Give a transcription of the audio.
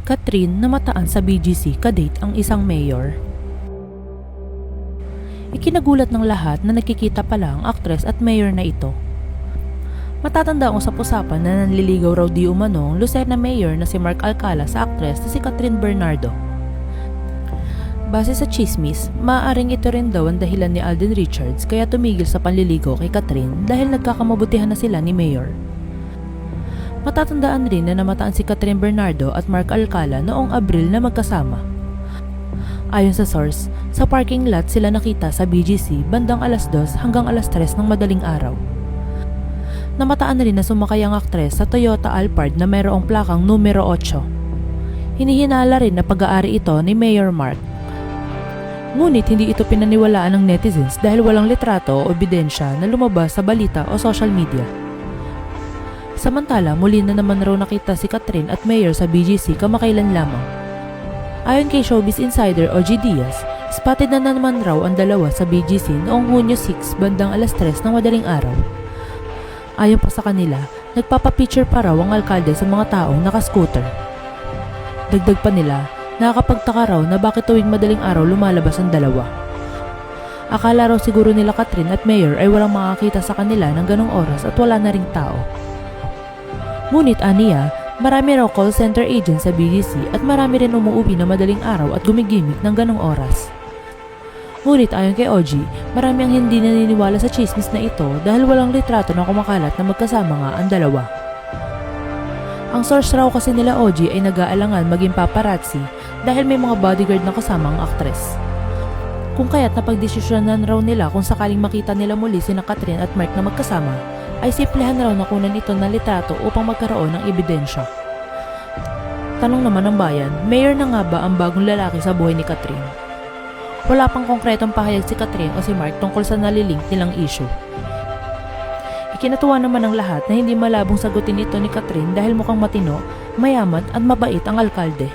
Catherine namataan sa BGC kadate ang isang mayor. Ikinagulat ng lahat na nakikita pala ang aktres at mayor na ito. Matatanda ang usap-usapan na nanliligaw raw di umano ang Lucena mayor na si Mark Alcala sa aktres na si Catherine Bernardo. Base sa chismis, maaaring ito rin daw ang dahilan ni Alden Richards kaya tumigil sa panliligaw kay Catherine dahil nagkakamabutihan na sila ni mayor. Matatandaan rin na namataan si Catherine Bernardo at Mark Alcala noong Abril na magkasama. Ayon sa source, sa parking lot sila nakita sa BGC bandang alas 2 hanggang alas 3 ng madaling araw. Namataan rin na sumakay ang aktres sa Toyota Alphard na mayroong plakang numero 8. Hinihinala rin na pag-aari ito ni Mayor Mark. Ngunit hindi ito pinaniwalaan ng netizens dahil walang litrato o ebidensya na lumabas sa balita o social media. Samantala, muli na naman raw nakita si Catherine at Mayor sa BGC kamakailan lamang. Ayon kay Showbiz Insider OG Diaz, spotted na naman raw ang dalawa sa BGC noong Hunyo 6 bandang alas 3 ng madaling araw. Ayon pa sa kanila, nagpapapicture pa raw ang alkalde sa mga taong nakascooter. Dagdag pa nila, nakakapagtaka raw na bakit tuwing madaling araw lumalabas ang dalawa. Akala raw siguro nila Catherine at Mayor ay walang makakita sa kanila ng ganong oras at wala na ring tao. Ngunit aniya, marami raw call center agent sa BGC at marami rin umuuwi na madaling araw at gumigimik ng ganong oras. Ngunit ayon kay OG, marami ang hindi naniniwala sa chismis na ito dahil walang litrato na kumakalat na magkasama nga ang dalawa. Ang source raw kasi nila OG ay nag-aalangan maging paparazzi dahil may mga bodyguard na kasama ang aktres. Kung kaya't napagdesisyonan raw nila kung sakaling makita nila muli sina Catherine at Mark na magkasama, ay simplehan raw na kunan ito ng litrato upang magkaroon ng ebidensya. Tanong naman ng bayan, mayor na nga ba ang bagong lalaki sa buhay ni Catherine? Wala pang konkretong pahayag si Catherine o si Mark tungkol sa nalilink nilang issue. Ikinatuwa naman ng lahat na hindi malabong sagutin ito ni Catherine dahil mukhang matino, mayaman at mabait ang alkalde.